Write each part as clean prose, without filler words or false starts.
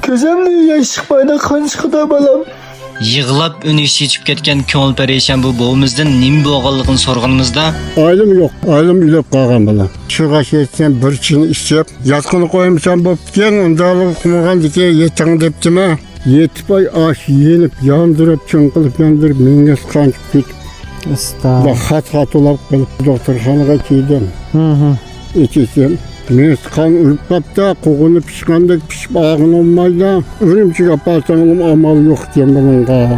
Ko'zimni yosh chiqmaydi qanchqida bolam. Yig'lab uni chechib ketgan ko'ngil parishon bu bovimizdan nima bo'lganligini so'rganimizda, Ailem yok, ailem ülüp kalgan bana. Şuğa geçsen bir çini içip, yatkını koymuşam bopken, ondalık kumagan dike yetsen deptime. Yetip ay aş yenip, yandırıp, çınkılıp yandırıp, minges kançıp gitip. Bak hat olap kalıp, doktorxanaga kiydim. İçesem. Men kan ürüp kapta, koğunu pişkandık, pişip ağın olmaydı. Örümçük aparsanım amal yok diyem bununla.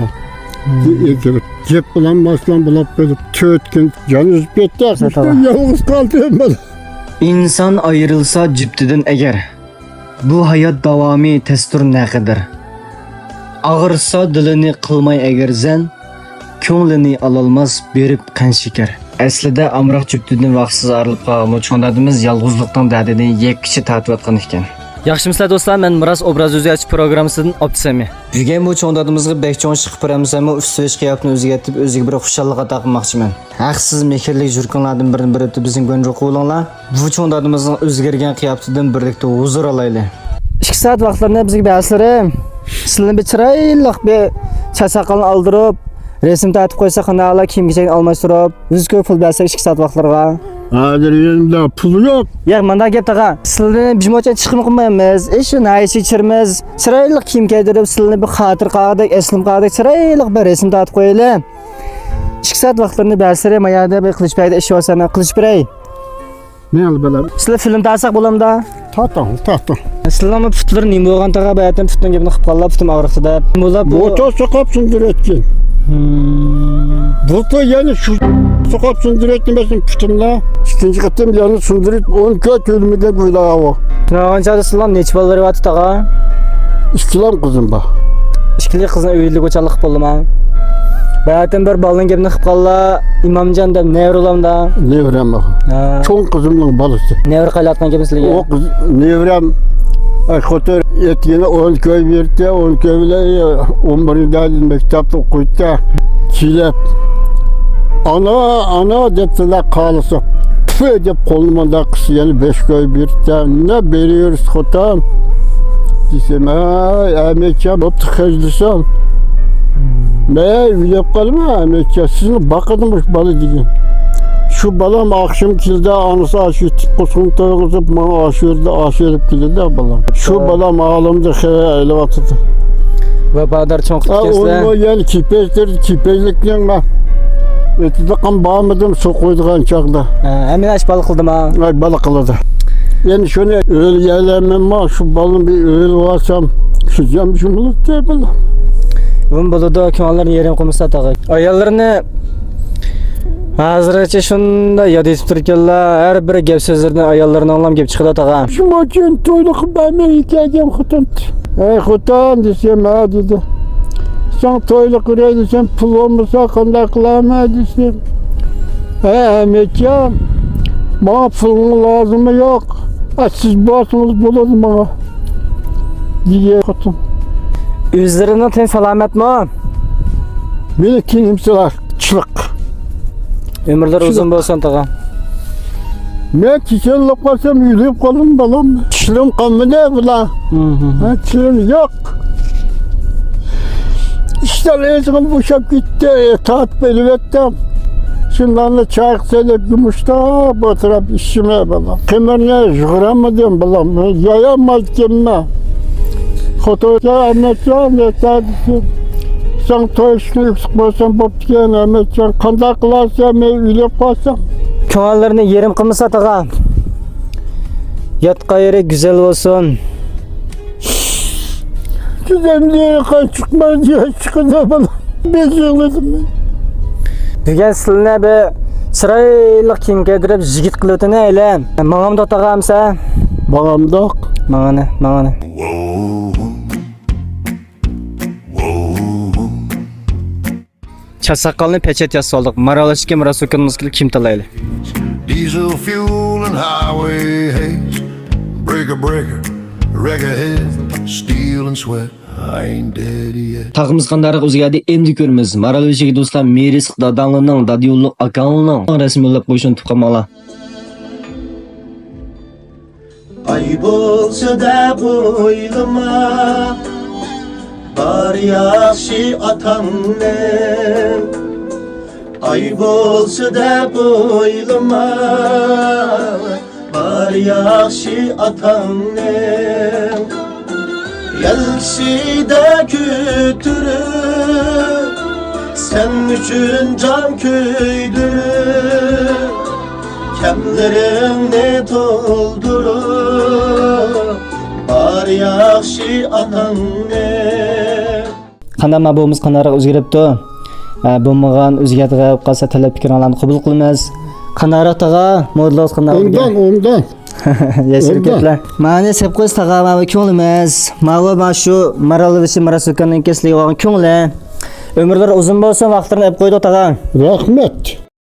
Ekilip, cep bulan baslan bulap gelip, tötken, can üzüp gitti, yalnız kaldım ben. inson ayrilsa jibtidan agar, bu hayot davomi tastur naqidir. Og'irsa dilini qilmay agar zan, ko'nglini ololmas berib qan shekar. Aslida amroq jibtidan vaqtsiz arilib qolgan cho'ndadimiz yolg'izlikning dardini yekkicha tatiyotgan ekan. Yaxshimisizlar do'stlar, men Miras obraz o'zgartirish programmasidan Optisami. Bugun bu cho'ndadimizga bek cho'ng chiqib ko'ramizmi, ustirish qiyofini o'zgartirib, o'ziga bir xushallik ato qilmoqchiman. Haqsiz mehrli jurkunlardan birini o'tib bizning go'njo qo'linglar. Bu cho'ndadimizning o'zgargan qiyofatidan birlikda huzur olaylik. 2 soat vaqtlarni bizga bersalarim. Sizlarni bir chiroyli bir chasaqalni oldirib, resim tatib qo'ysa qanaqalar kiyim-kechakni almashtirib, biz ko'p pul bersak 2 soat vaqtlarga. Hadi elimde pul yok. Ya manda gap taqa. Sizlarni bijmocha chiqim qilmaymiz. Shu naychi ichirmiz. Chiroyli kiyim kiydirib, sizlarni bir xotir qildik, eslim qildik, chiroyli bir resim tatib qo'yaylik. 2 soat vaqtlarni bersalar, mayada bir qilishpayda ish olsam, qilish beray. Ne al bilen? Sizlar film tarsak bo'lamda? Tatam. Sizlarning putlar nima bo'lgan taqa bayatdan putdan gapni qilib qolib, putim og'riqda. Bo'lib bu Motor sokap sündüretkin. Bu da yani şu sokap sündüretmesin putumla. İkinci katım yani sündürüp 10 kat ölümüde böyle hava. Qancha sizlar necha bolalar var taqa? İstilam kızım bak. Ishkili qizni uylik o'chaliq bo'ldimi? Bayatdan bir balning gapni qilib qollar, Imomjon deb nevrolamda. Nevrem bak. Çoğun kızımın balısı. Nevr qaylatgan gapni sizlarga. O kız nevrem Xotir etgeni 10 köy verdi, 10 köyle 11'de mektepte okuydu. Çilep. Ana dediler kalısı. Tüfe deyip koluma da kısı yani 5 köy verdi. Ne veriyoruz Xotam? Desem emekçe bop tıkızdısam. Ne bilip kalma emekçe sizin bakadımmış balı dedim. Şu balam akşam kilde anısı aşıyor, tip kusunu toyguzup bana aşırıp kilde balam. Şu balam ağlamda öyle vatıdı. Ve badar çoğun kutkersler. Onu yani kipezlikten ben. Ötüde kan bağmadım, su koyduğun çakda. Hemen aç balık kıldım ha. Ay balık kıldı. Yani şöyle öyle yerlemem var, şu balın bir öyle varsam, şu cam şu bulut diye balam. Bunun buludu kanalların yerini koymuşsa tağı. Ayarlarını hazırca şunda yad etip turkenler, her bir gap sözlerini ayarlarını anlam gap çıkıda tağı. Şu maçın toyluk ben hikayem Xotam. Xotam desem ha dedi. Sen toyluk oraya desem pul olmasa kanda kılama desem. Mekam bana pulun lazımı yok. Siz basınız bulun bana. Diye Xotam. Üzlerinden ten selamet mi? Beni kimseler çılık. Ömürler uzun bolsun tağı. Ben kişilik kalsam yürüyüp kalın balam. Çilim kanmı ne bulan? Çilim yok. İşte rezgim boşap gitti. Taat beli ettim. Şunlarla çay selip gümüşte batırıp işime balam. Kemerine jığıramadım balam. Yayamaz kemme. Fotoğrafı anlatacağım ya sadece. Sen toyuşunu yüksek bolsan boptiyen Ahmetcan. Kanda kılarsam üylep kalsam. Kanallarını yerim kılmışsa tağı. Yat gayri güzel olsun. Güzel diye kan çıkmaz diye çıkınca bana. Ben söyledim ben. Bugün sizlerine bir sırayla kiyim giydirip jigit kılıyordun öyle. Mağam da tağamsa. Bağım da. Mağanı. Çasakalını peçet yasaldık. Maralaşki Mirasukin muskil kim talaylı. Diesel fuel and highway haze. Breaker, wrecker head, steel and sweat. I ain't dead yet. Tağımız kandarıq o'zgardi endi ko'ramiz. Maralashki do'stlar Meris dadanlining dadiyulluq akanlining rasmi yo'llab qo'yishini tuqamala. Ay bolsa deb oylama, bar yaxshi otamning. Ay bolsa deb oylama, bar yaxshi otamning. Yelside kütürüp, sen üçün can köydürüp, kemlerini doldurup, bar yaxshi otamning. Qanday mabumuz qanday o'zgaribdi? Bo'lmagan o'zgartirib qolsa talab fikrlarni qabul qilamiz. Qanday taga modlos qanday Ondan. Yashir ketlar. Mani sep qo'ysa taga ma ko'nglimiz. Ma shu maralvishi marasukanning kesligi bo'lgan ko'ngli. Ömürler uzun bo'lsin, vaqtini ep qo'ydi taga. Rahmet.